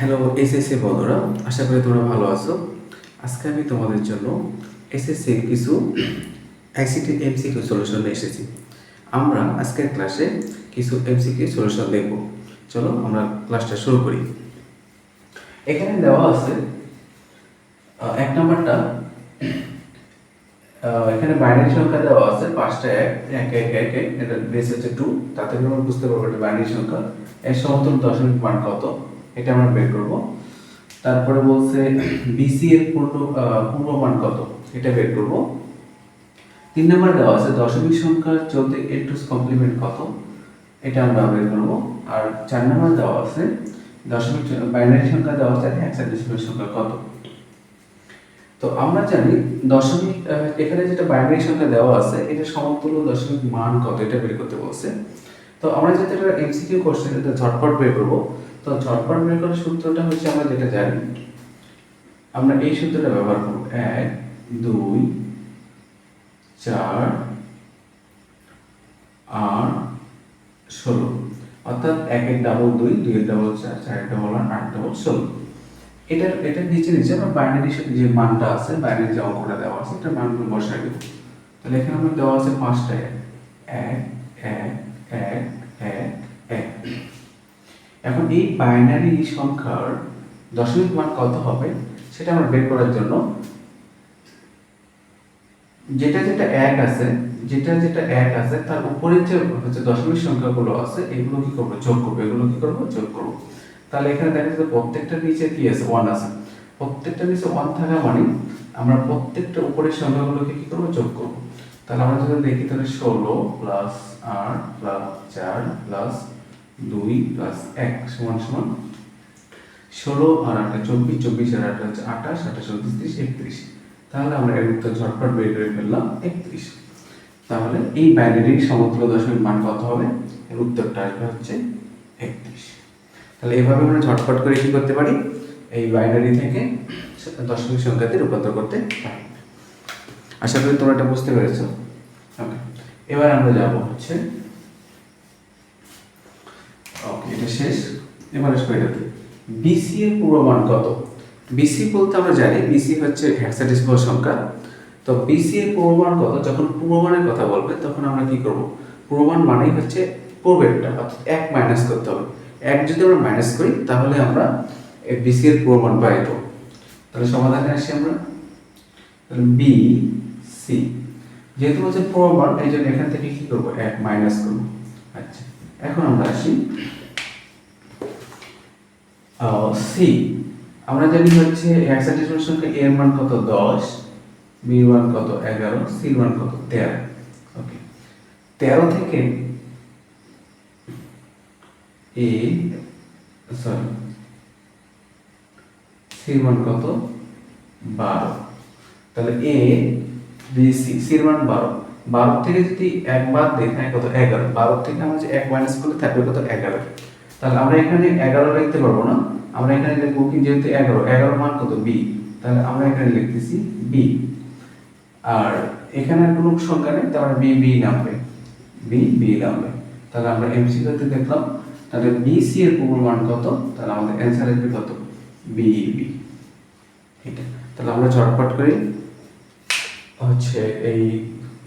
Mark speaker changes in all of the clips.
Speaker 1: Hello SSC বন্ধুরা, আশা করি তোমরা ভালো আছো। আজকে আমি তোমাদের জন্য এসএসসির কিছু আইসিটি এমসিকিউ সলিউশন নিয়ে এসেছি। আমরা আজকের ক্লাসে কিছু এমসিকিউ সলিউশন দেখব। চলো আমরা ক্লাসটা শুরু করি। এখানে দেওয়া আছে এক নাম্বারটা, এখানে বাইনারি সংখ্যা দেওয়া আছে 5টা 1 এটা বেস হচ্ছে 2, তাতে আমরা বুঝতে পারবো এটা বাইনারি সংখ্যা। এর সমতুল্য দশমিক মান কত এটা আমরা বের করব। তারপরে বলছে বিসি এর পূর্ণ মান কত এটা বের করব। 3 নাম্বার দেওয়া আছে দশমিক সংখ্যা 14 এর টুস কমপ্লিমেন্ট কত এটা আমরা বের করব। আর 4 নাম্বার দেওয়া আছে দশমিক বাইনারি সংখ্যা দেওয়া আছে হেক্সাডেসিমাল সংখ্যা কত। তো আমরা জানি দশমিক, এখানে যেটা বাইনারি সংখ্যা দেওয়া আছে এটা সমতুল্য দশমিক মান কত এটা বের করতে বলছে। তো আমরা যেটা এমসিকিউ কোশ্চেন এটা ঝটপট বের করব। তো ঝটপট বের করার সূত্রটা হচ্ছে আমরা যেটা জানি, আমরা এই সূত্রটা ব্যবহার করব 1 2 4 8 16, অর্থাৎ 1 এর ডাবল 2 2 এর ডাবল 4 4 এর ডাবল 8 8 ডাবল 16। এটার নিচে আমরা বাইনারি যে মানটা আছে, বাইনারি যে অঙ্কটা দেওয়া আছে এটা মানগুলো বসাই দেব। তাহলে এখানে আমরা দেওয়া আছে 5টা 1 1 1 1 1। এখন এই বাইনারি সংখ্যার দশমিক মান কত হবে সেটা আমরা বের করার জন্য যেটা 1 আছে তার উপরে যে হচ্ছে দশমিক সংখ্যাগুলো আছে এগুলো কি করব, যোগ করব। যোগ করব। তাহলে এখানে দেখা যাচ্ছে প্রত্যেকটার নিচে কি আছে, 1 আছে। প্রত্যেকটার নিচে 1 থাকা মানে আমরা প্রত্যেকটা উপরের সংখ্যাগুলোকে কি করব, যোগ করব। তাহলে আমরা যদি দেখি তাহলে 16 প্লাস 8 প্লাস 4 প্লাস 2 প্লাস 1 সমান সমান 16 আর 8 24, 24 আর 8 হচ্ছে 28, 28 29 30 31। তাহলে আমরা এর উত্তর ঝটপট বের করে ফেললাম 31। তাহলে এই বাইনারির সমতুল্য দশমিক মান কত হবে, এর উত্তরটা আসবে হচ্ছে 31। তাহলে এইভাবে আমরা ঝটপট করে কি করতে পারি, এই বাইনারি থেকে দশমিক সংখ্যাতে রূপান্তর করতে পারি। আশা করি তোমরা এটা বুঝতে পেরেছো। ওকে, এবার আমরা যাব হচ্ছে, ওকে এটা শেষ। এবার আসবে এটাতে বিসি এর পূর্বমান কত। বিসি বলতে আমরা জানি বিসি হচ্ছে হেক্সাডেসিমাল সংখ্যা। তো বিসি এর পূর্বমান কত, যখন পূর্বমানের কথা বলবে তখন আমরা কি করব, পূর্বমান মানেই হচ্ছে পূর্বেরটা, অর্থাৎ 1 মাইনাস করতে হবে। 1 যদি আমরা মাইনাস করি তাহলে আমরা বিসি এর পূর্বমান পাই দেব। তাহলে সমাধানে আসি আমরা, তাহলে বি সি যেহেতু হচ্ছে পূর্বমান এই জন্য এখান থেকে কি করব, 1 মাইনাস করব। আচ্ছা, এখন আমরা আসি সি। আমরা জানি হচ্ছে হেক্সাডেসিমাল সংখ্যা এর মান কত 10, বি এর মান কত 11, সি এর মান কত 13। ওকে, 13 থেকে এ সরি সি এর মান কত 12। তাহলে এ বি সি, সি এর মান 12। 12 থেকে যদি 1 বাদ দেই তাহলে কত 11। 12 থেকে আমরা যে 1 মাইনাস করলে থাকবে কত 11। তাহলে আমরা এখানে 11 লিখতে পারবো না, আমরা এখানে লিখব কি, যেহেতু 11 11 মান কত বি, তাহলে আমরা এখানে লিখতেছি বি। আর এখানে আর কোনো সংখ্যা নেই, তাহলে বি বি নামবে, বি বি নামবে। তাহলে আমরা এমসিকিউতে দেখলাম তাহলে বিসি এর পূর্বমান কত, তাহলে আমাদের অ্যানসার আসবে কত, বি বি। ঠিক আছে, তাহলে আমরা ঝটপট করে হচ্ছে এই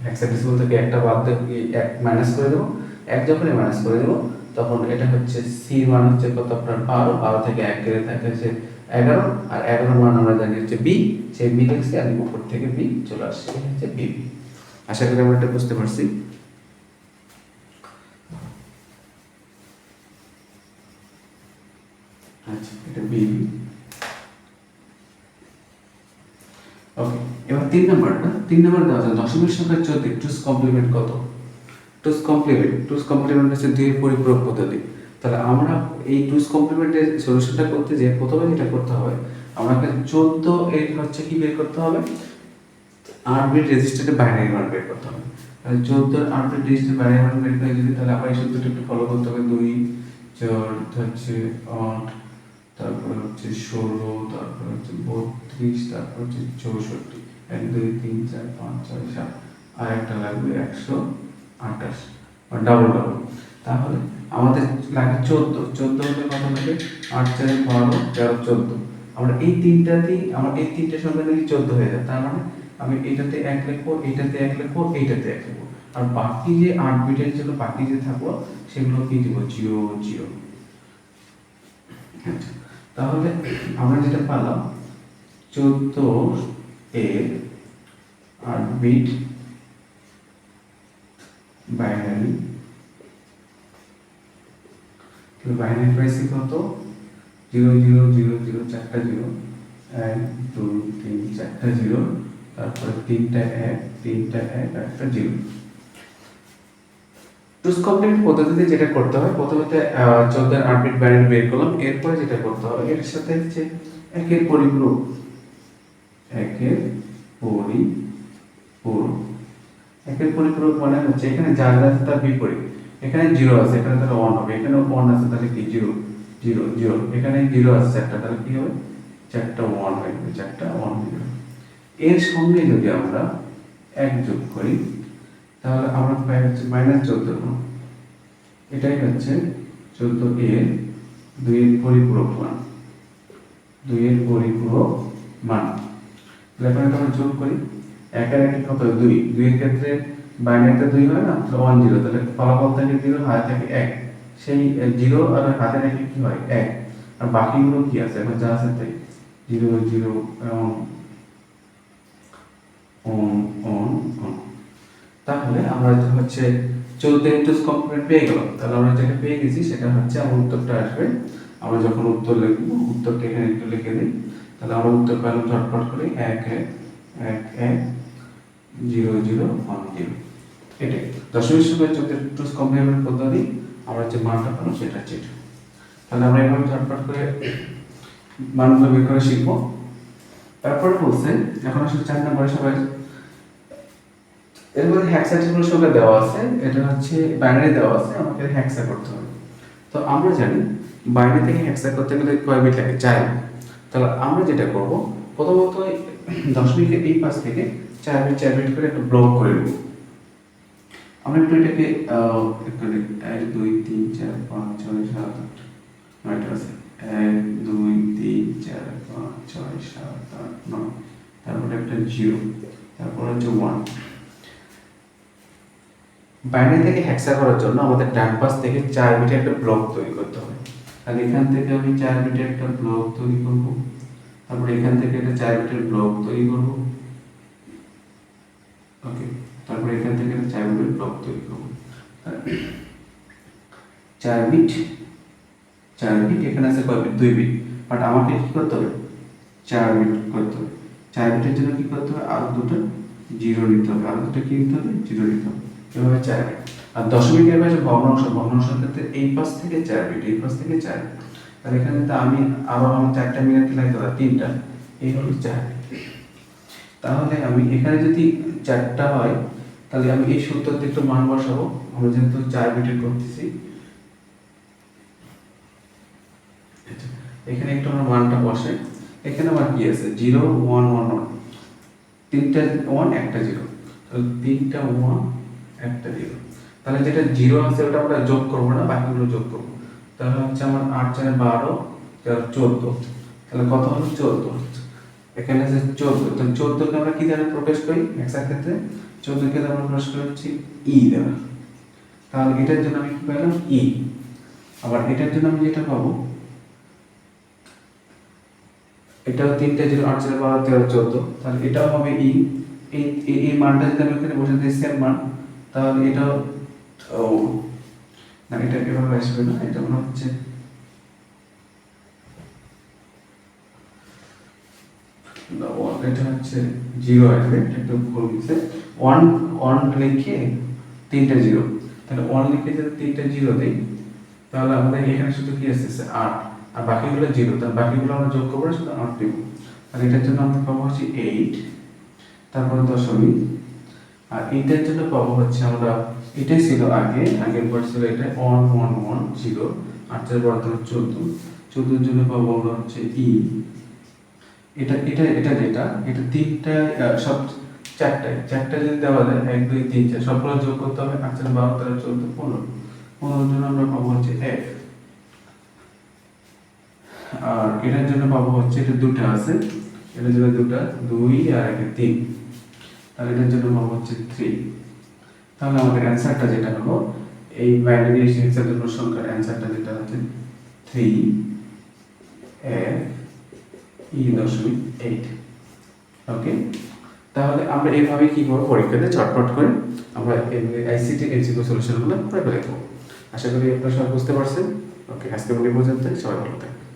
Speaker 1: হেক্সাডেসিমাল থেকে একটা বাদ দিয়ে 1 মাইনাস করে দেব। 1 যখনই মাইনাস করে দেব তখন এটা হচ্ছে সি মান হচ্ছে কত আপনার 12, 12 থেকে 1 গেলে থাকে হচ্ছে 11, আর 11 মান আমরা জানি হচ্ছে বি, সেই বি লিখছি আর উপর থেকে বি চলে আসছে, এটা হচ্ছে বি। আশা করি আমরা এটা বুঝতে পারছি। আচ্ছা, এটা বি। ওকে, এবার 3 নাম্বার দেওয়া আছে দশমিক সংখ্যা 14 টুস কমপ্লিমেন্ট কত। টুস কমপ্লিমেন্ট হচ্ছে 2 এর পরিপূরক পদ্ধতি। তাহলে আমরা এই টুস কমপ্লিমেন্টের সলিউশনটা করতে যে প্রথমে যেটা করতে হবে, আমাকে 14 এর হচ্ছে কি বের করতে হবে, 8 বিট রেজিস্টারের বাইনারি মান বের করতে হবে। তাহলে 14 এর 8 বিট রেজিস্টারের বাইনারি মান বের করে যদি, তাহলে আমরা এই সূত্রটা একটু ফলো করতে হবে। 2 4 হচ্ছে 8, তারপর হচ্ছে 16, তারপর হচ্ছে 32, তারপর হচ্ছে 64, 1 2 3 4 5 6 7, আর একটা লাগবে 128 ডাবল। তাহলে আমাদের লাগে 14 হলে কত লাগে 8 4 12 13 14। আমরা এই তিনটাতেই এই তিনটে সংখ্যা থেকে 14 হয়ে যায়, তার মানে আমি এটাতে 1 লিখবো, এটাতে 1 লিখবো, এইটাতে 1 লিখবো, আর বাকি যে 8 বিটের জন্য বাকি যে থাকলো সেগুলো কি দিব 0 0। তাহলে আমরা যেটা পেলাম 14 এর 8 বিট বাইনারি, বাইনারি পাইছি কত 0 0 0 0 চারটা 0, 1 2 3 চারটা 0, তারপরে তিনটা 1 তিনটা 1 একটা 0। টুস কমপ্লিমেন্ট পদ্ধতিতে যেটা করতে হয়, প্রথমে 14 এর 8 বিট বাইনারি বের করলাম, এরপরে যেটা করতে হবে এর সাথে হচ্ছে একের পরিপূরক, একের পরিপূরক, একের পরিপূরক মানে হচ্ছে এখানে যা যা আছে তার বিপরীত। এখানে 0 আছে, এখানে তাহলে 1 হবে, এখানে 1 আছে তাহলে কি 0 0 0, এখানে 0 আছে চারটা তাহলে কি হবে চারটা 1 হয়ে যাবে, চারটা 1 হয়ে যাবে। এর সঙ্গে যদি আমরা 1 যোগ করি তাহলে আমরা পাই হচ্ছে -14। এটাই হচ্ছে 14 এর 2 এর পরিপূরক মান, 2 এর পরিপূরক মান। তাহলে এখন আমরা যোগ করি, 1 আর 1 কত 2, 2 এর ক্ষেত্রে বাইনারিতে 2 হয় না, তাহলে 1 0, তাহলে ফলাফল থাকে 0, হাতে থাকে 1, সেই 0 আর হাতে রেখে কি হয় 1, আর বাকিগুলো কি আছে এখন যা আছে তাই 0 0 on। তাহলে আমরা হচ্ছে 14 ইনটু কমপ্লিমেন্ট পেয়ে গেলাম। তাহলে আমরা যেটা পেয়ে গেছি সেটা হচ্ছে আমার উত্তরটা আসবে, আমরা যখন উত্তর লিখব উত্তরটা এখানে একটু লিখে দিই, তাহলে আমরা উত্তর পেলাম ঝটপট করে 1 1 1 1 0 0 1 0। এটাই দশমিক সংখ্যার 14 ইনটু কমপ্লিমেন্ট পদ্ধতি, আমরা যে মানটা পেলাম সেটা হচ্ছে এটা। তাহলে আমরা এভাবে ঝটপট করে মানগুলো বের করে শিখবো। তারপরে বলছে এখন আসলে 4 নম্বরে সবাই এরপরে হেক্সাডেসিমাল সংখ্যা দেওয়া আছে, এটা হচ্ছে বাইনারি দেওয়া আছে, আমাকে হেক্সা করতে হবে। তো আমরা জানি বাইনারি থেকে হেক্সা করতে গেলে কয় বিট লাগে 4 বিট। তাহলে আমরা যেটা করব প্রথমত দশমিকের এই পাশ থেকে 4 বিট 4 বিট করে একটা ব্লক করে নেব। আমরা একটু এটাকে 1 2 3 4 5 6 7 8 9টা আছে, 1 2 3 4 5 6 7 8 9, তারপরে একটা 0, তারপর হচ্ছে 1। বাইনারি থেকে হেক্সা করার জন্য আমাদের ডান পাশ থেকে 4 বিটের একটা ব্লক তৈরি করতে হবে। তাহলে এখান থেকে আমি 4 বিটের একটা ব্লক তৈরি করব, তারপর এখান থেকে একটা 4 বিটের ব্লক তৈরি করব, ওকে, তারপর এখান থেকে একটা 4 বিটের ব্লক তৈরি করব। 4 বিট 4 বিট, এখানে আছে কয় বিট 2 বিট, বাট আমাকে কি করতে হবে 4 বিট করতে হবে। 4 বিটের জন্য কি করতে হবে আরো দুটো 0 নিতে হবে, আরো দুটো কি নিতে হবে 0 নিতে হবে, এভাবে 4 বিট। আর দশমিকের পাশে ভগ্নাংশের ক্ষেত্রে এই পাশ থেকে 4 বিট, এই পাশ থেকে 4 বিট, তাহলে এখানে তো আমি আরো আমার 4টা মিনিট লাগতে হবে, 3টা, এই হলো 4 বিট। তাহলে আমি এখানে যদি 4টা হয় তাহলে আমি এই সূত্রতে একটু মান বসাবো, আমরা যেহেতু 4 বিটের করতেছি, এখানে একটু আমরা মানটা বসে, এখানে আমার কি আছে 0 1 1 1, তিনটা 1 একটা 0, তাহলে তিনটা 1 একটা 0, তাহলে যেটা 0 আছে ওটা আমরা যোগ করব না, বাকিগুলো যোগ করব। তাহলে হচ্ছে আমার 8 4 12 14, তাহলে কত হলো 14, এখানে আছে 14, তাহলে 14 কে আমরা কি দ্বারা প্রকাশ করি হেক্সার ক্ষেত্রে, 14 কে আমরা প্রকাশ করি হচ্ছে ই দ্বারা। তাহলে এটার জন্য আমি কি পেলাম ই। আবার এটার জন্য আমি যেটা পাবো, এটাও 3টা 0 8 4 12 13 14, তাহলে এটাও হবে ই। এই মানটা যদি আমি এখানে বসে দিই সেম মান, তাহলে এটাও না, এটা এভাবে আসবে না, এটা মনে হচ্ছে এটা হচ্ছে 0 আসবে, একটু ভুল হয়েছে, 1 1 লিখে 3টা 0, তাহলে 1 লিখে যদি 3টা 0 দেই তাহলে আমাদের এখানে শুধু কি আসছে 8, আর বাকিগুলো 0, তাহলে বাকিগুলো আমরা যোগ করব শুধু 8 দেব। তাহলে এটার জন্য আমরা পাবো হচ্ছে 8, তারপর দশমিক, আর এটার জন্য পাবো হচ্ছে আমরা, এটাই ছিল আগের পর ছিল এটা 1 1 1 0, 8 এর বর্গ 14, 14 এর জন্য পাবো আমরা হচ্ছে ই। এটা এটা এটা যেটা এটা তিনটা সব চারটা যদি দেওয়া যায় 1 2 3 4 সবগুলো যোগ করতে হবে, 8 4 12 13 14 15, 15 এর জন্য আমরা পাবো হচ্ছে f। আর এটার জন্য পাবো হচ্ছে, এটা দুটো আছে, এটার জন্য দুটো, 2 আর একটা 3, তাহলে এটার জন্য পাবো হচ্ছে 3। তাহলে আমাদের অ্যান্সারটা যেটা হলো, এই বাইনারি হেক্সাডেসিমাল সংখ্যার অ্যান্সারটা যেটা হচ্ছে 3F E.8। ওকে, তাহলে আমরা এইভাবে কি করব, পরীক্ষাতে চটপট করে আমরা আইসিটি এমসিকিউ সলিউশনগুলো করে ফেলবো। আশা করি আপনারা সবাই বুঝতে পারছেন। ওকে, আজকে এই পর্যন্ত, সবাই ভালো থাকবেন।